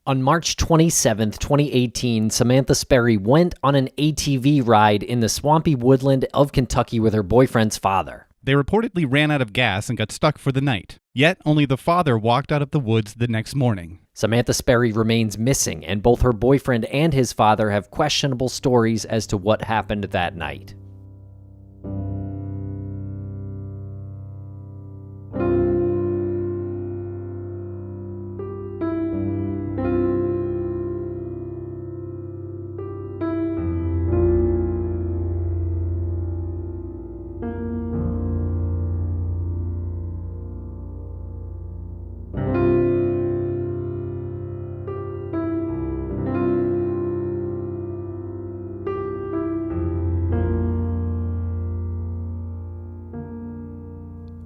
On March 27, 2018, Samantha Sperry went on an ATV ride in the swampy woodland of Kentucky with her boyfriend's father. They reportedly ran out of gas and got stuck for the night. Yet, only the father walked out of the woods the next morning. Samantha Sperry remains missing, and both her boyfriend and his father have questionable stories as to what happened that night.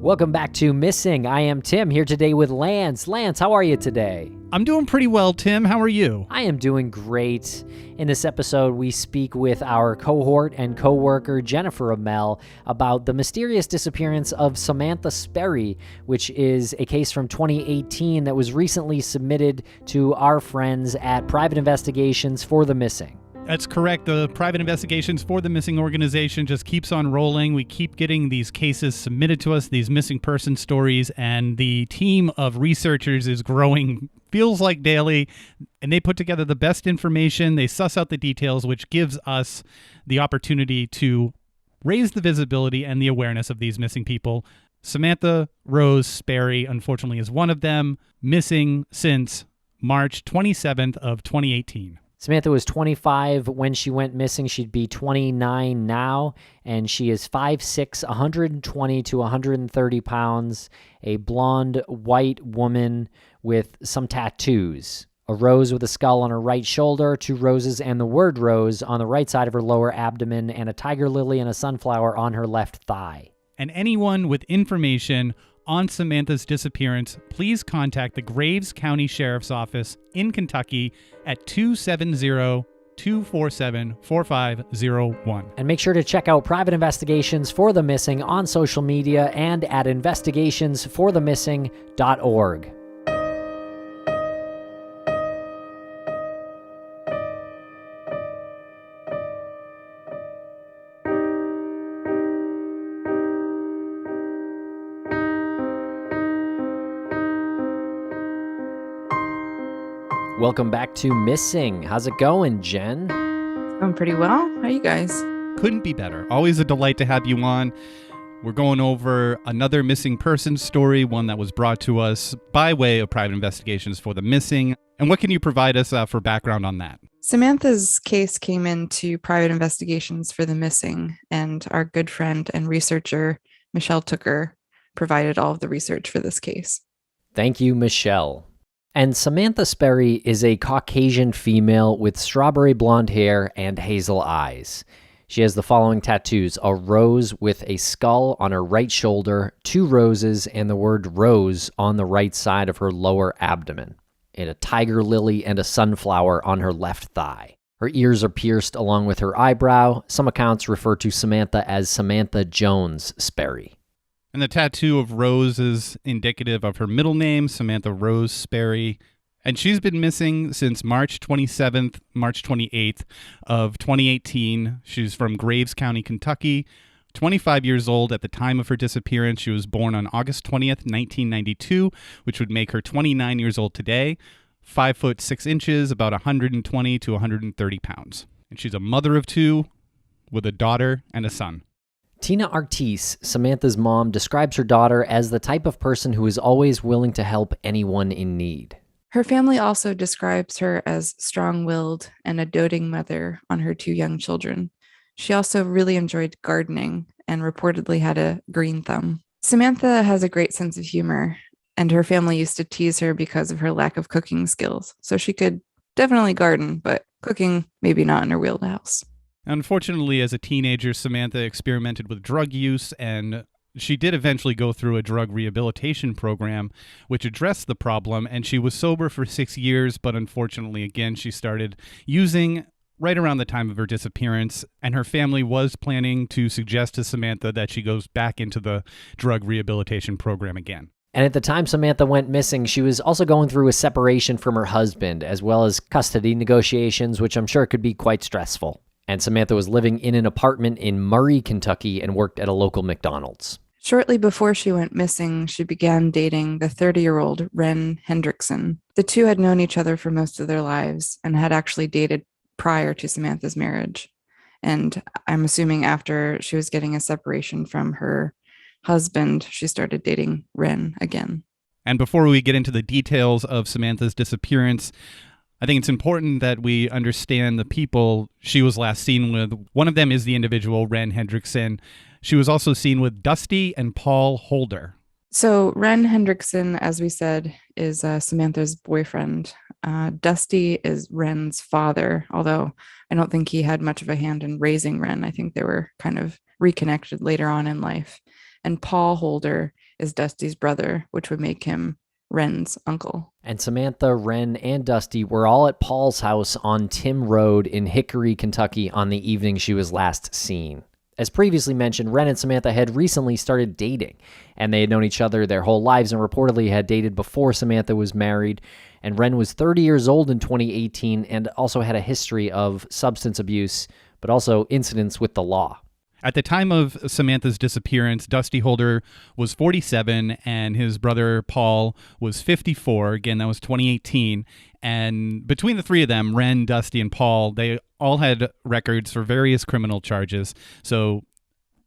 Welcome back to Missing. I am Tim, here today with Lance. Lance, how are you today? I'm doing pretty well, Tim. How are you? I am doing great. In this episode, we speak with our cohort and co-worker Jennifer Amell about the mysterious disappearance of Samantha Sperry, which is a case from 2018 that was recently submitted to our friends at Private Investigations for the Missing. That's correct. The Private Investigations for the Missing organization just keeps on rolling. We keep getting these cases submitted to us, these missing person stories, and the team of researchers is growing, feels like daily, and they put together the best information. They suss out the details, which gives us the opportunity to raise the visibility and the awareness of these missing people. Samantha Rose Sperry, unfortunately, is one of them, missing since March 27th of 2018. Samantha was 25 when she went missing. She'd be 29 now, and she is 5'6", 120 to 130 pounds, a blonde white woman with some tattoos. A rose with a skull on her right shoulder, 2 roses and the word rose on the right side of her lower abdomen, and a tiger lily and a sunflower on her left thigh. And anyone with information on Samantha's disappearance, please contact the Graves County Sheriff's Office in Kentucky at 270-247-4501. And make sure to check out Private Investigations for the Missing on social media and at investigationsforthemissing.org. Welcome back to Missing. How's it going, Jen? Going pretty well. How are you guys? Couldn't be better. Always a delight to have you on. We're going over another missing person story, one that was brought to us by way of Private Investigations for the Missing. And what can you provide us for background on that? Samantha's case came into Private Investigations for the Missing, and our good friend and researcher, Michelle Tooker, provided all of the research for this case. Thank you, Michelle. And Samantha Sperry is a Caucasian female with strawberry blonde hair and hazel eyes. She has the following tattoos: a rose with a skull on her right shoulder, 2 roses and the word rose on the right side of her lower abdomen, and a tiger lily and a sunflower on her left thigh. Her ears are pierced along with her eyebrow. Some accounts refer to Samantha as Samantha Jones Sperry. And the tattoo of Rose is indicative of her middle name, Samantha Rose Sperry. And she's been missing since March 28th of 2018. She's from Graves County, Kentucky, 25 years old at the time of her disappearance. She was born on August 20th, 1992, which would make her 29 years old today, 5'6", about 120 to 130 pounds. And she's a mother of 2 with a daughter and a son. Tina Artis, Samantha's mom, describes her daughter as the type of person who is always willing to help anyone in need. Her family also describes her as strong-willed and a doting mother on her 2 young children. She also really enjoyed gardening and reportedly had a green thumb. Samantha has a great sense of humor, and her family used to tease her because of her lack of cooking skills. So she could definitely garden, but cooking maybe not in her wheelhouse. Unfortunately, as a teenager, Samantha experimented with drug use, and she did eventually go through a drug rehabilitation program which addressed the problem, and she was sober for 6 years, but unfortunately, again, she started using right around the time of her disappearance, and her family was planning to suggest to Samantha that she goes back into the drug rehabilitation program again. And at the time Samantha went missing, she was also going through a separation from her husband, as well as custody negotiations, which I'm sure could be quite stressful. And Samantha was living in an apartment in Murray, Kentucky, and worked at a local McDonald's. Shortly before she went missing, she began dating the 30-year-old Ren Hendrickson. The two had known each other for most of their lives and had actually dated prior to Samantha's marriage. And I'm assuming after she was getting a separation from her husband, she started dating Ren again. And before we get into the details of Samantha's disappearance, I think it's important that we understand the people she was last seen with. One of them is the individual, Ren Hendrickson. She was also seen with Dusty and Paul Holder. So Ren Hendrickson, as we said, is Samantha's boyfriend. Dusty is Ren's father, although I don't think he had much of a hand in raising Ren. I think they were kind of reconnected later on in life. And Paul Holder is Dusty's brother, which would make him Ren's uncle. And Samantha, Ren, and Dusty were all at Paul's house on Tim Road in Hickory, Kentucky on the evening she was last seen. As previously mentioned, Ren and Samantha had recently started dating, and they had known each other their whole lives and reportedly had dated before Samantha was married. And Ren was 30 years old in 2018 and also had a history of substance abuse, but also incidents with the law. At the time of Samantha's disappearance, Dusty Holder was 47 and his brother Paul was 54. Again, that was 2018. And between the three of them, Ren, Dusty, and Paul, they all had records for various criminal charges. So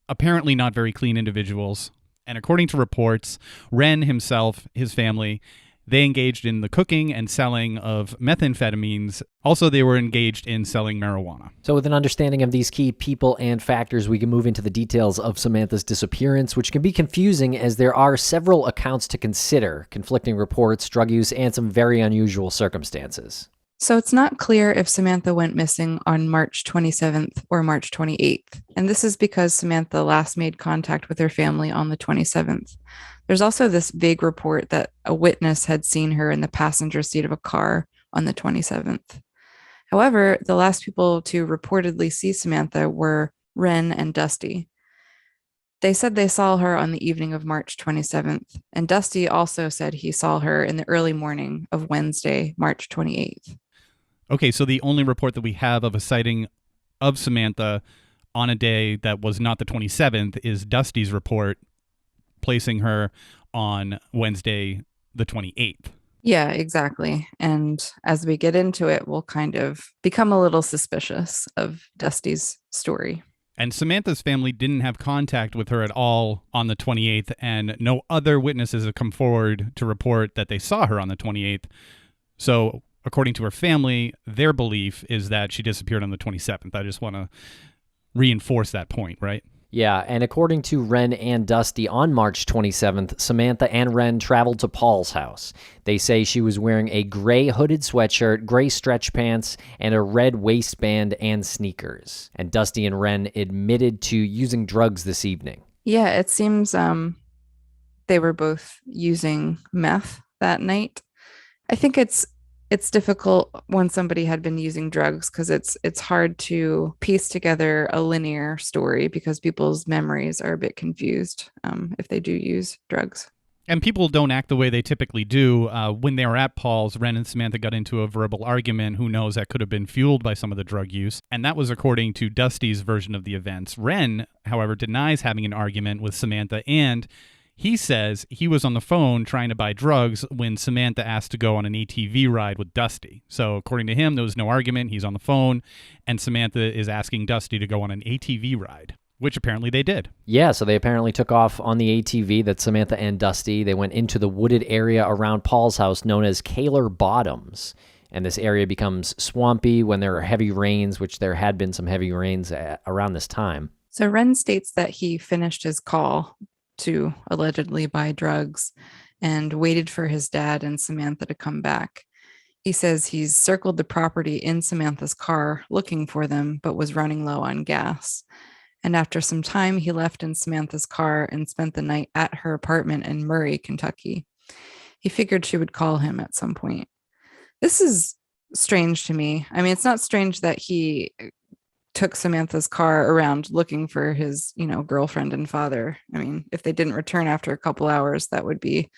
apparently not very clean individuals. And according to reports, Ren himself, his family, they engaged in the cooking and selling of methamphetamines. Also, they were engaged in selling marijuana. So with an understanding of these key people and factors, we can move into the details of Samantha's disappearance, which can be confusing as there are several accounts to consider, conflicting reports, drug use, and some very unusual circumstances. So it's not clear if Samantha went missing on March 27th or March 28th. And this is because Samantha last made contact with her family on the 27th. There's also this vague report that a witness had seen her in the passenger seat of a car on the 27th. However, the last people to reportedly see Samantha were Ren and Dusty. They said they saw her on the evening of March 27th, and Dusty also said he saw her in the early morning of Wednesday, March 28th. Okay, so the only report that we have of a sighting of Samantha on a day that was not the 27th is Dusty's report placing her on Wednesday, the 28th. Yeah, exactly. And as we get into it, we'll kind of become a little suspicious of Dusty's story. And Samantha's family didn't have contact with her at all on the 28th, and no other witnesses have come forward to report that they saw her on the 28th. So according to her family, their belief is that she disappeared on the 27th. I just want to reinforce that point, right? Yeah, and according to Ren and Dusty, on March 27th, Samantha and Ren traveled to Paul's house. They say she was wearing a gray hooded sweatshirt, gray stretch pants, and a red waistband and sneakers. And Dusty and Ren admitted to using drugs this evening. Yeah, it seems they were both using meth that night. I think it's difficult when somebody had been using drugs because it's hard to piece together a linear story because people's memories are a bit confused if they do use drugs. And people don't act the way they typically do. When they were at Paul's, Ren and Samantha got into a verbal argument. Who knows, that could have been fueled by some of the drug use. And that was according to Dusty's version of the events. Ren, however, denies having an argument with Samantha, and he says he was on the phone trying to buy drugs when Samantha asked to go on an ATV ride with Dusty. So according to him, there was no argument. He's on the phone, and Samantha is asking Dusty to go on an ATV ride, which apparently they did. Yeah, so they apparently took off on the ATV, that's Samantha and Dusty. They went into the wooded area around Paul's house known as Kaler Bottoms. And this area becomes swampy when there are heavy rains, which there had been some heavy rains around this time. So Ren states that he finished his call to allegedly buy drugs and waited for his dad and Samantha to come back. He says he's circled the property in Samantha's car looking for them, but was running low on gas. And after some time, he left in Samantha's car and spent the night at her apartment in Murray, Kentucky. He figured she would call him at some point. This is strange to me. I mean, it's not strange that he took Samantha's car around looking for his, girlfriend and father. I mean, if they didn't return after a couple hours, that would be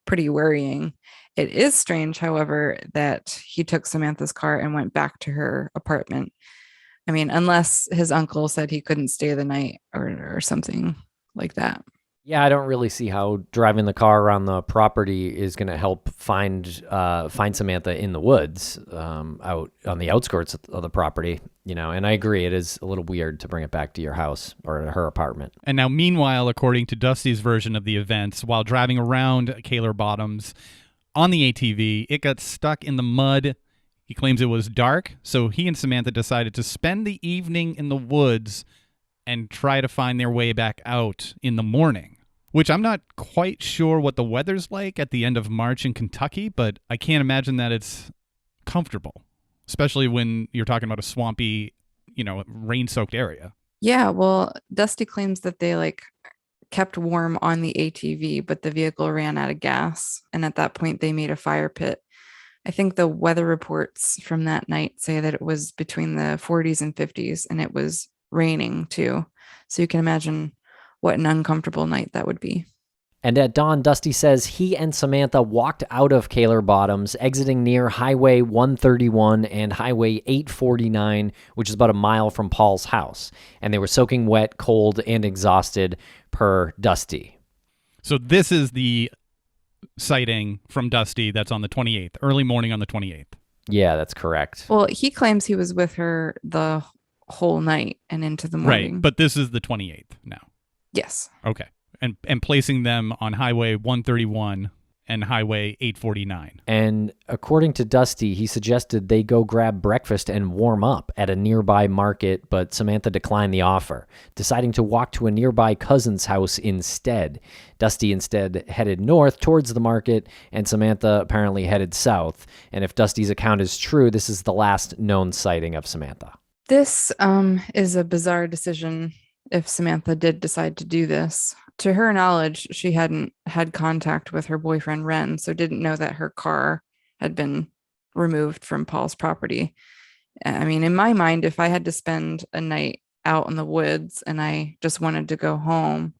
pretty worrying. It is strange, however, that he took Samantha's car and went back to her apartment. I mean, unless his uncle said he couldn't stay the night or something like that. Yeah, I don't really see how driving the car around the property is going to help find Samantha in the woods, out on the outskirts of the property. And I agree, it is a little weird to bring it back to your house or to her apartment. And now, meanwhile, according to Dusty's version of the events, while driving around Kaler Bottoms on the ATV, it got stuck in the mud. He claims it was dark, so he and Samantha decided to spend the evening in the woods and try to find their way back out in the morning, which I'm not quite sure what the weather's like at the end of March in Kentucky, but I can't imagine that it's comfortable, especially when you're talking about a swampy, rain-soaked area. Yeah, well, Dusty claims that they kept warm on the ATV, but the vehicle ran out of gas. And at that point, they made a fire pit. I think the weather reports from that night say that it was between the 40s and 50s, and it was raining too. So you can imagine what an uncomfortable night that would be. And at dawn, Dusty says he and Samantha walked out of Kaler Bottoms, exiting near Highway 131 and Highway 849, which is about a mile from Paul's house. And they were soaking wet, cold, and exhausted, per Dusty. So this is the sighting from Dusty that's on the 28th, early morning on the 28th. Yeah, that's correct. Well, he claims he was with her the whole night and into the morning. Right, but this is the 28th now. Yes. Okay. And placing them on Highway 131 and Highway 849. And according to Dusty, he suggested they go grab breakfast and warm up at a nearby market, but Samantha declined the offer, deciding to walk to a nearby cousin's house instead. Dusty instead headed north towards the market, and Samantha apparently headed south. And if Dusty's account is true, this is the last known sighting of Samantha. This is a bizarre decision if Samantha did decide to do this. To her knowledge, she hadn't had contact with her boyfriend, Ren, so didn't know that her car had been removed from Paul's property. I mean, in my mind, if I had to spend a night out in the woods and I just wanted to go home,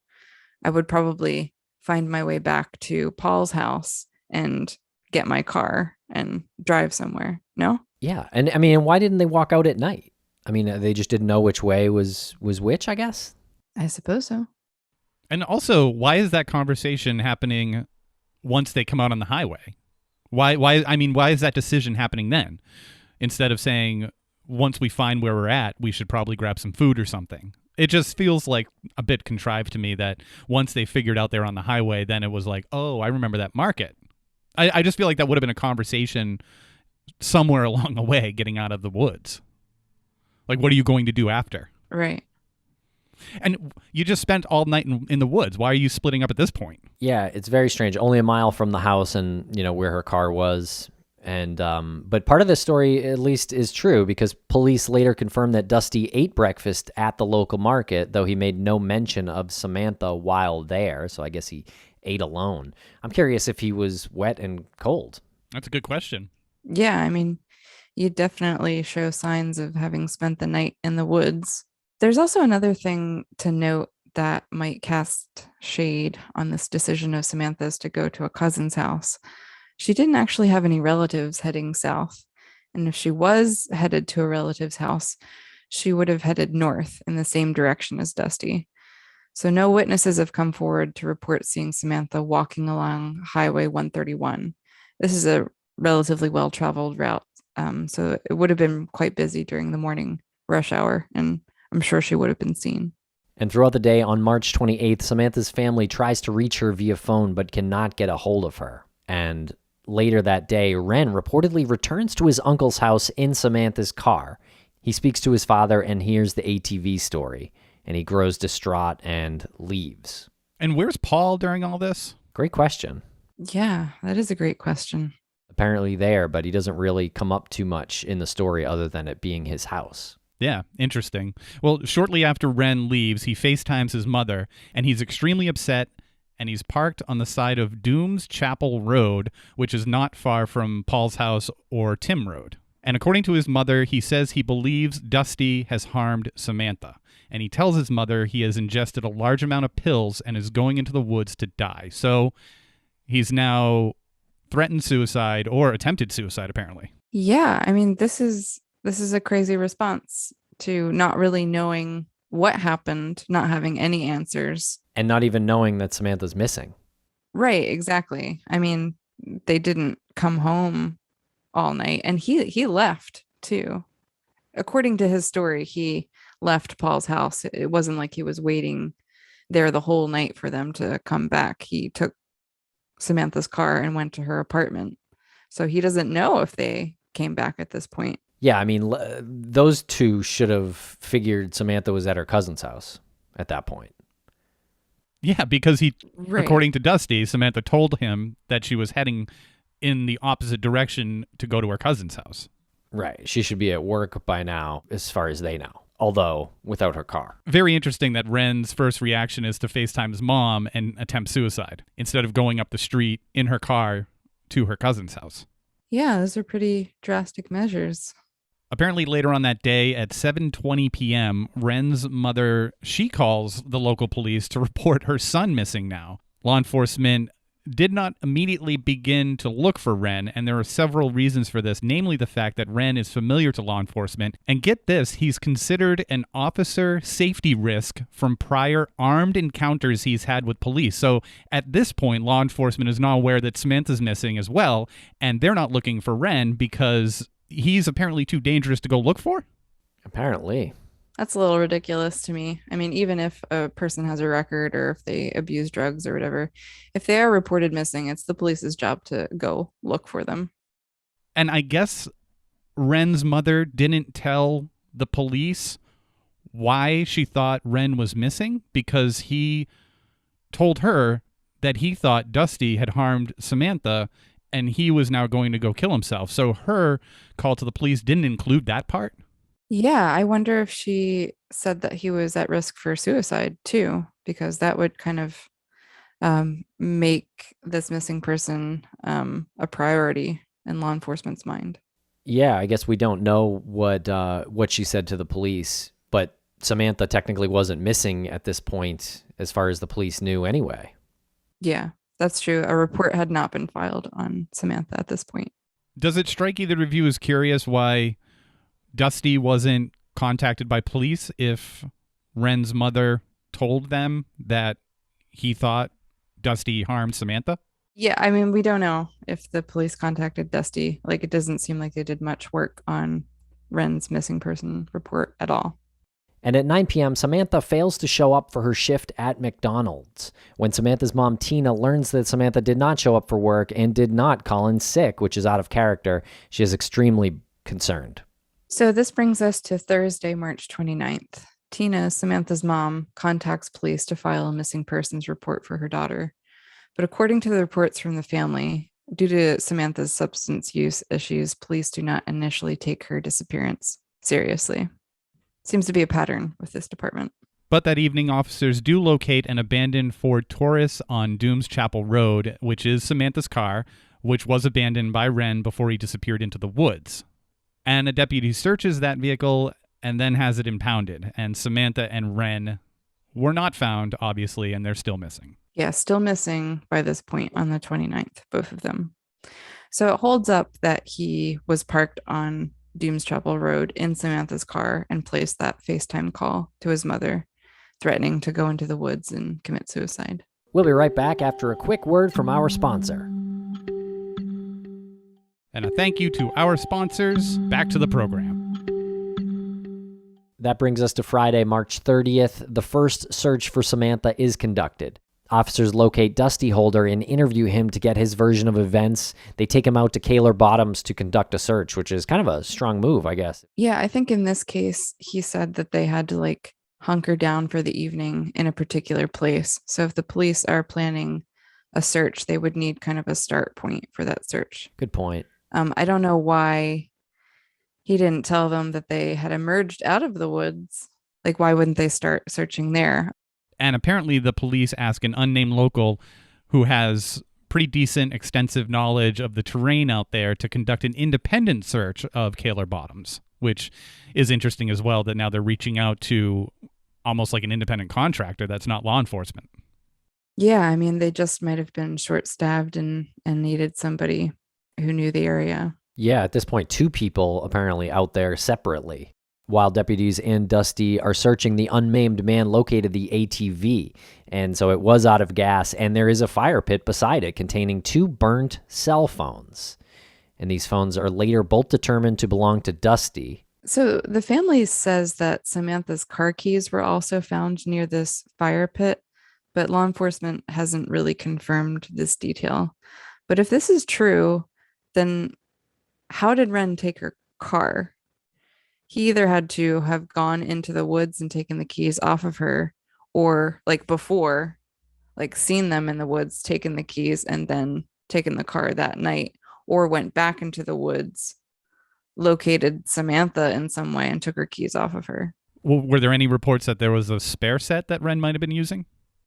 I would probably find my way back to Paul's house and get my car and drive somewhere. No? Yeah. And I mean, why didn't they walk out at night? I mean, they just didn't know which way was which, I guess. I suppose so. And also, why is that conversation happening once they come out on the highway? Why is that decision happening then? Instead of saying, once we find where we're at, we should probably grab some food or something. It just feels like a bit contrived to me that once they figured out they're on the highway, then it was like, oh, I remember that market. I just feel like that would have been a conversation somewhere along the way getting out of the woods. Like, what are you going to do after? Right. And you just spent all night in the woods. Why are you splitting up at this point? Yeah, it's very strange. Only a mile from the house and, where her car was. And but part of the story, at least, is true because police later confirmed that Dusty ate breakfast at the local market, though he made no mention of Samantha while there. So I guess he ate alone. I'm curious if he was wet and cold. That's a good question. Yeah, I mean, you definitely show signs of having spent the night in the woods. There's also another thing to note that might cast shade on this decision of Samantha's to go to a cousin's house. She didn't actually have any relatives heading south. And if she was headed to a relative's house, she would have headed north in the same direction as Dusty. So no witnesses have come forward to report seeing Samantha walking along Highway 131. This is a relatively well-traveled route, so it would have been quite busy during the morning rush hour, and I'm sure she would have been seen. And throughout the day on March 28th, Samantha's family tries to reach her via phone but cannot get a hold of her. And later that day, Ren reportedly returns to his uncle's house in Samantha's car. He speaks to his father and hears the ATV story, and he grows distraught and leaves. And where's Paul during all this? Great question. Yeah, that is a great question. Apparently there, but he doesn't really come up too much in the story other than it being his house. Yeah, interesting. Well, shortly after Ren leaves, he FaceTimes his mother, and he's extremely upset, and he's parked on the side of Dooms Chapel Road, which is not far from Paul's house or Tim Road. And according to his mother, he says he believes Dusty has harmed Samantha. And he tells his mother he has ingested a large amount of pills and is going into the woods to die. So He's now threatened suicide or attempted suicide, apparently. Yeah, I mean, this is a crazy response to not really knowing what happened, not having any answers. And not even knowing that Samantha's missing. Right, exactly. I mean, they didn't come home all night, and he left too. According to his story, he left Paul's house. It wasn't like he was waiting there the whole night for them to come back. He took Samantha's car and went to her apartment. So he doesn't know if they came back at this point. Yeah, I mean, those two should have figured Samantha was at her cousin's house at that point. Yeah, because Right. according to Dusty, Samantha told him that she was heading in the opposite direction to go to her cousin's house. Right. She should be at work by now, as far as they know, although without her car. Very interesting that Ren's first reaction is to FaceTime his mom and attempt suicide instead of going up the street in her car to her cousin's house. Yeah, those are pretty drastic measures. Apparently later on that day at 7:20 p.m., Ren's mother, she calls the local police to report her son missing now. Law enforcement did not immediately begin to look for Ren, and there are several reasons for this, namely the fact that Ren is familiar to law enforcement. And get this, he's considered an officer safety risk from prior armed encounters he's had with police. So at this point, law enforcement is now aware that Samantha's missing as well, and they're not looking for Ren because he's apparently too dangerous to go look for? Apparently. That's a little ridiculous to me. I mean, even if a person has a record or if they abuse drugs or whatever, if they are reported missing, it's the police's job to go look for them. And I guess Ren's mother didn't tell the police why she thought Ren was missing because he told her that he thought Dusty had harmed Samantha and he was now going to go kill himself. So her call to the police didn't include that part. Yeah, I wonder if she said that he was at risk for suicide too, because that would kind of make this missing person a priority in law enforcement's mind. Yeah, I guess we don't know what she said to the police, but Samantha technically wasn't missing at this point as far as the police knew anyway. Yeah, that's true. A report had not been filed on Samantha at this point. Does it strike either of you as curious why Dusty wasn't contacted by police if Ren's mother told them that he thought Dusty harmed Samantha? Yeah, I mean, we don't know if the police contacted Dusty. Like, it doesn't seem like they did much work on Ren's missing person report at all. And at 9 p.m., Samantha fails to show up for her shift at McDonald's. When Samantha's mom, Tina, learns that Samantha did not show up for work and did not call in sick, which is out of character, she is extremely concerned. So this brings us to Thursday, March 29th. Tina, Samantha's mom, contacts police to file a missing persons report for her daughter. But according to the reports from the family, due to Samantha's substance use issues, police do not initially take her disappearance seriously. Seems to be a pattern with this department. But that evening, officers do locate an abandoned Ford Taurus on Dooms Chapel Road, which is Samantha's car, which was abandoned by Ren before he disappeared into the woods. And a deputy searches that vehicle and then has it impounded. And Samantha and Ren were not found, obviously, and they're still missing. Yeah, still missing by this point on the 29th, both of them. So it holds up that he was parked on Dooms Chapel Road in Samantha's car and placed that FaceTime call to his mother, threatening to go into the woods and commit suicide. We'll be right back after a quick word from our sponsor. And a thank you to our sponsors. Back to the program. That brings us to Friday, March 30th. The first search for Samantha is conducted. Officers locate Dusty Holder and interview him to get his version of events. They take him out to Kaler Bottoms to conduct a search, which is kind of a strong move, I guess. Yeah, I think in this case, he said that they had to hunker down for the evening in a particular place. So if the police are planning a search, they would need kind of a start point for that search. Good point. I don't know why he didn't tell them that they had emerged out of the woods. Like, why wouldn't they start searching there? And apparently the police ask an unnamed local who has pretty decent, extensive knowledge of the terrain out there to conduct an independent search of Kaler Bottoms, which is interesting as well, that now they're reaching out to almost like an independent contractor that's not law enforcement. Yeah, I mean, they just might have been short-staffed and needed somebody who knew the area. Yeah, at this point, two people apparently out there separately. While deputies and Dusty are searching, the unnamed man located the ATV, and so it was out of gas, and there is a fire pit beside it containing two burnt cell phones. And these phones are later both determined to belong to Dusty. So the family says that Samantha's car keys were also found near this fire pit, but law enforcement hasn't really confirmed this detail. But if this is true, then how did Ren take her car? He either had to have gone into the woods and taken the keys off of her, or like before, like seen them in the woods, taken the keys, and then taken the car that night, or went back into the woods, located Samantha in some way, and took her keys off of her. Well, were there any reports that there was a spare set that Ren might have been using?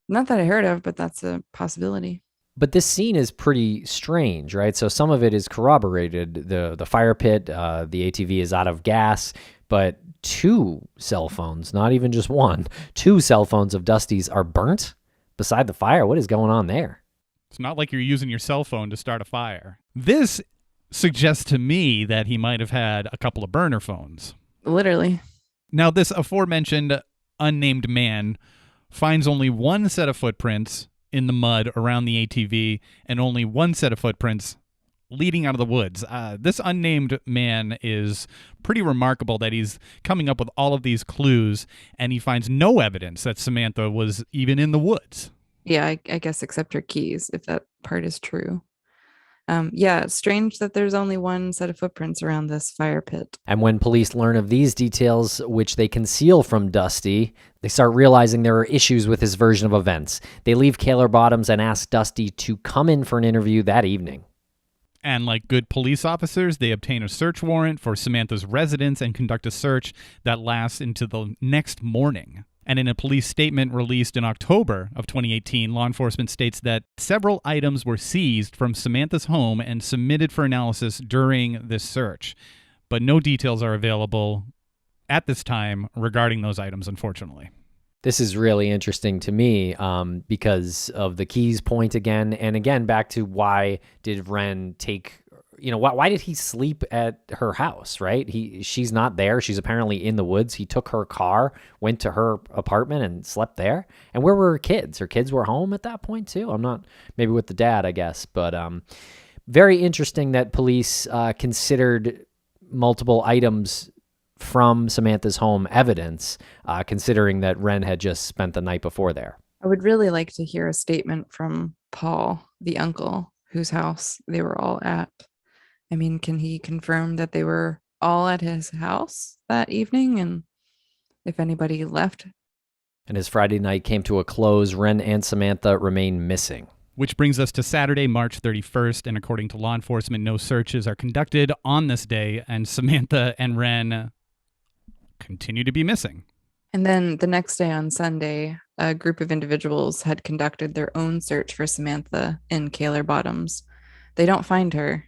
Not that I heard of, but that's a possibility. But this scene is pretty strange, right? So some of it is corroborated. The fire pit, the ATV is out of gas, but two cell phones, not even just one, two cell phones of Dusty's are burnt beside the fire. What is going on there? It's not like you're using your cell phone to start a fire. This suggests to me that he might have had a couple of burner phones. Literally. Now, this aforementioned unnamed man finds only one set of footprints in the mud around the ATV and only one set of footprints leading out of the woods. This unnamed man is pretty remarkable that he's coming up with all of these clues, and he finds no evidence that Samantha was even in the woods. Yeah, I guess except her keys, if that part is true. Yeah, it's strange that there's only one set of footprints around this fire pit. And when police learn of these details, which they conceal from Dusty, they start realizing there are issues with his version of events. They leave Kaler Bottoms and ask Dusty to come in for an interview that evening. And like good police officers, they obtain a search warrant for Samantha's residence and conduct a search that lasts into the next morning. And in a police statement released in October of 2018, law enforcement states that several items were seized from Samantha's home and submitted for analysis during this search. But no details are available at this time regarding those items, unfortunately. This is really interesting to me because of the keys point again. And again, back to why did Ren take... why did he sleep at her house, right? She's not there. She's apparently in the woods. He took her car, went to her apartment and slept there. And where were her kids? Her kids were home at that point too. I'm not, maybe with the dad, I guess. But very interesting that police considered multiple items from Samantha's home evidence, considering that Ren had just spent the night before there. I would really like to hear a statement from Paul, the uncle, whose house they were all at. I mean, can he confirm that they were all at his house that evening and if anybody left? And as Friday night came to a close, Ren and Samantha remain missing. Which brings us to Saturday, March 31st, and according to law enforcement, no searches are conducted on this day, and Samantha and Ren continue to be missing. And then the next day on Sunday, a group of individuals had conducted their own search for Samantha in Kaler Bottoms. They don't find her.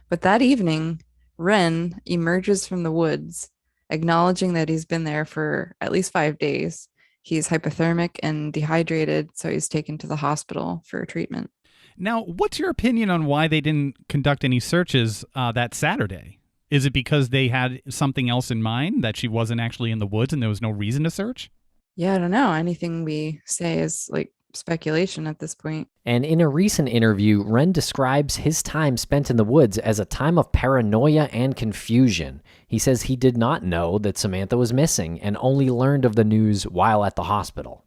But that evening, Ren emerges from the woods, acknowledging that he's been there for at least 5 days. He's hypothermic and dehydrated, so he's taken to the hospital for treatment. Now, what's your opinion on why they didn't conduct any searches that Saturday? Is it because they had something else in mind, that she wasn't actually in the woods and there was no reason to search? Yeah, I don't know. Anything we say is like speculation at this point. And in a recent interview, Ren describes his time spent in the woods as a time of paranoia and confusion. He says he did not know that Samantha was missing and only learned of the news while at the hospital.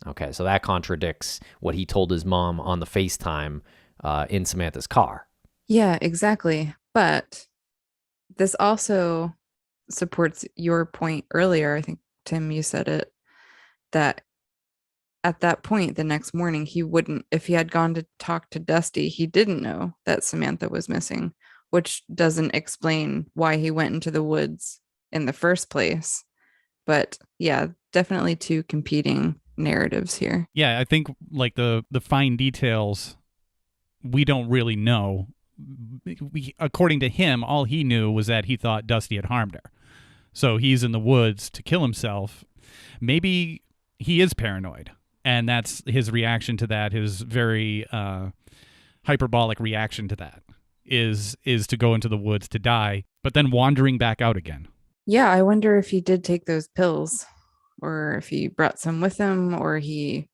Okay, so that contradicts what he told his mom on the FaceTime in Samantha's car. Yeah, exactly. But this also supports your point earlier. I think, Tim, you said it, that at that point, the next morning, he wouldn't, if he had gone to talk to Dusty, he didn't know that Samantha was missing, which doesn't explain why he went into the woods in the first place. But yeah, definitely two competing narratives here. Yeah, I think like the fine details, we don't really know. According to him, all he knew was that he thought Dusty had harmed her. So he's in the woods to kill himself. Maybe he is paranoid. And that's his reaction to that, his very hyperbolic reaction to that, is to go into the woods to die, but then wandering back out again. Yeah, I wonder if he did take those pills or if he brought some with him or he,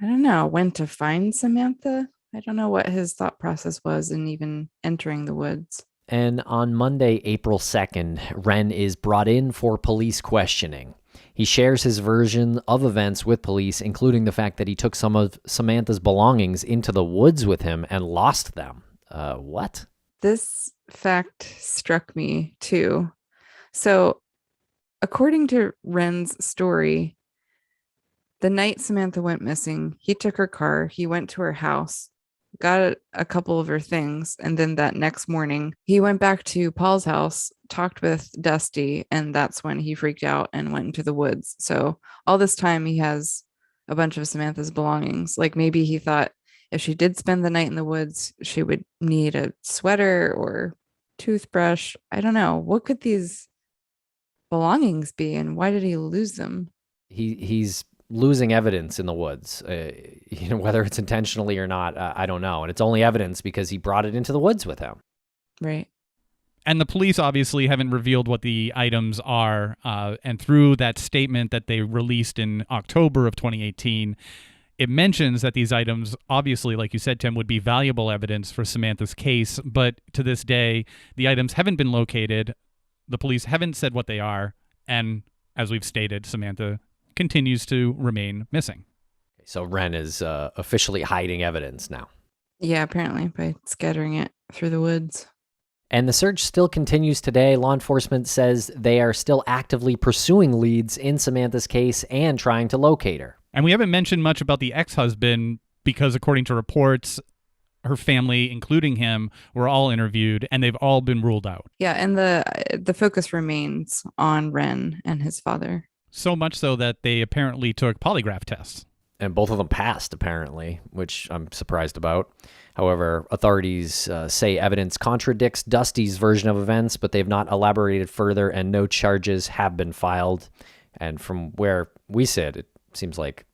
I don't know, went to find Samantha. I don't know what his thought process was in even entering the woods. And on Monday, April 2nd, Ren is brought in for police questioning. He shares his version of events with police, including the fact that he took some of Samantha's belongings into the woods with him and lost them. What? This fact struck me too. So, according to Ren's story, the night Samantha went missing, he took her car, he went to her house, got a couple of her things, and then that next morning, he went back to Paul's house, talked with Dusty, and that's when he freaked out and went into the woods. So, all this time, he has a bunch of Samantha's belongings. Like maybe he thought if she did spend the night in the woods, she would need a sweater or toothbrush. I don't know. What could these belongings be, and why did he lose them? He's losing evidence in the woods, whether it's intentionally or not, I don't know. And it's only evidence because he brought it into the woods with him. Right. And the police obviously haven't revealed what the items are. And through that statement that they released in October of 2018, it mentions that these items, obviously, like you said, Tim, would be valuable evidence for Samantha's case. But to this day, the items haven't been located. The police haven't said what they are. And as we've stated, Samantha continues to remain missing. So Ren is officially hiding evidence now. Yeah, apparently by scattering it through the woods. And the search still continues today. Law enforcement says they are still actively pursuing leads in Samantha's case and trying to locate her. And we haven't mentioned much about the ex-husband because, according to reports, her family, including him, were all interviewed and they've all been ruled out. Yeah, and the focus remains on Ren and his father. So much so that they apparently took polygraph tests. And both of them passed, apparently, which I'm surprised about. However, authorities say evidence contradicts Dusty's version of events, but they've not elaborated further, and no charges have been filed. And from where we sit, it seems like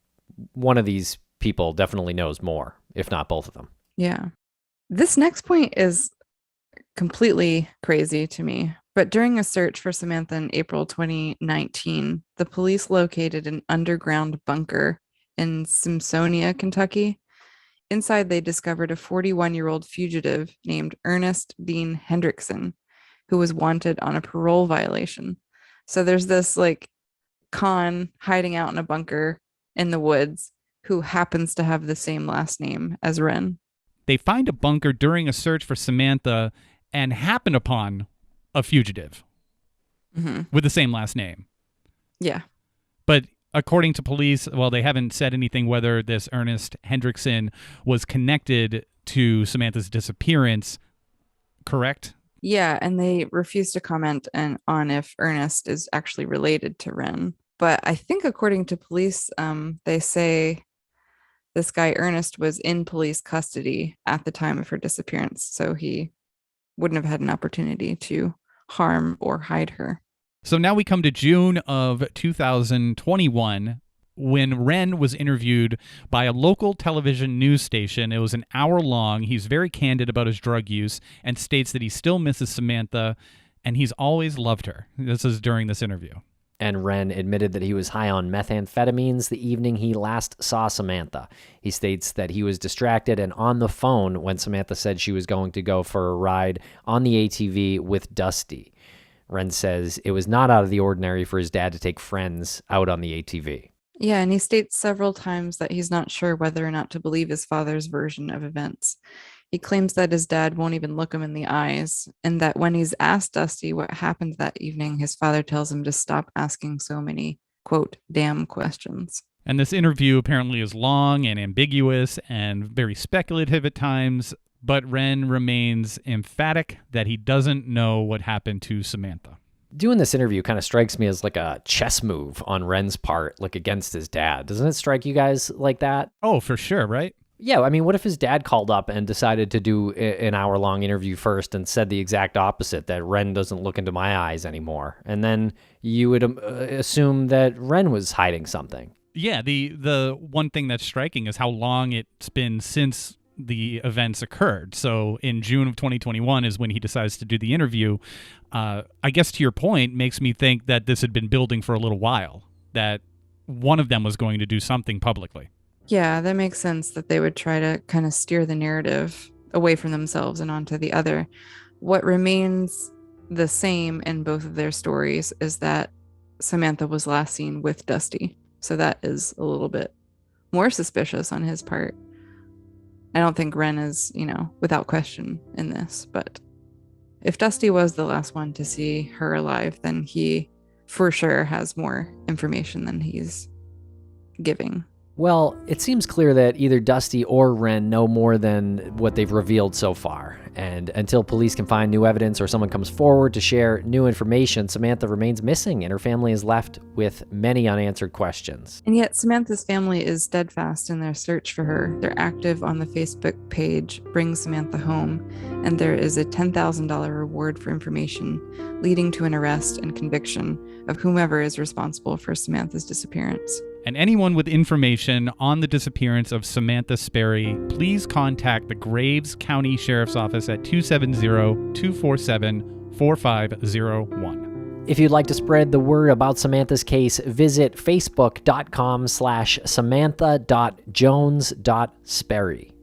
one of these people definitely knows more, if not both of them. Yeah. This next point is completely crazy to me. But during a search for Samantha in April 2019, the police located an underground bunker in Simpsonia, Kentucky. Inside, they discovered a 41-year-old fugitive named Ernest Dean Hendrickson, who was wanted on a parole violation. So there's this con hiding out in a bunker in the woods who happens to have the same last name as Ren. They find a bunker during a search for Samantha and happen upon a fugitive with the same last name. Yeah. But according to police, well, they haven't said anything whether this Ernest Hendrickson was connected to Samantha's disappearance, correct? Yeah, and they refuse to comment on if Ernest is actually related to Ren. But I think according to police, they say this guy Ernest was in police custody at the time of her disappearance, so he wouldn't have had an opportunity to harm or hide her. So now we come to June of 2021 when Ren was interviewed by a local television news station. It was an hour long. He's very candid about his drug use and states that he still misses Samantha and he's always loved her. This is during this interview. And Ren admitted that he was high on methamphetamines the evening he last saw Samantha. He states that he was distracted and on the phone when Samantha said she was going to go for a ride on the ATV with Dusty. Ren says it was not out of the ordinary for his dad to take friends out on the ATV. Yeah, and he states several times that he's not sure whether or not to believe his father's version of events. He claims that his dad won't even look him in the eyes, and that when he's asked Dusty what happened that evening, his father tells him to stop asking so many, quote, damn questions. And this interview apparently is long and ambiguous and very speculative at times, but Ren remains emphatic that he doesn't know what happened to Samantha. Doing this interview kind of strikes me as like a chess move on Ren's part, like against his dad. Doesn't it strike you guys like that? Oh, for sure, right? Yeah, I mean, what if his dad called up and decided to do an hour-long interview first and said the exact opposite, that Ren doesn't look into my eyes anymore? And then you would assume that Ren was hiding something. Yeah, the one thing that's striking is how long it's been since the events occurred. So in June of 2021 is when he decides to do the interview. I guess to your point, makes me think that this had been building for a little while, that one of them was going to do something publicly. Yeah, that makes sense that they would try to kind of steer the narrative away from themselves and onto the other. What remains the same in both of their stories is that Samantha was last seen with Dusty. So that is a little bit more suspicious on his part. I don't think Ren is, without question in this, but if Dusty was the last one to see her alive, then he for sure has more information than he's giving. Well, it seems clear that either Dusty or Ren know more than what they've revealed so far. And until police can find new evidence or someone comes forward to share new information, Samantha remains missing and her family is left with many unanswered questions. And yet Samantha's family is steadfast in their search for her. They're active on the Facebook page, Bring Samantha Home, and there is a $10,000 reward for information leading to an arrest and conviction of whomever is responsible for Samantha's disappearance. And anyone with information on the disappearance of Samantha Sperry, please contact the Graves County Sheriff's Office at 270-247-4501. If you'd like to spread the word about Samantha's case, visit facebook.com/samantha.jones.sperry.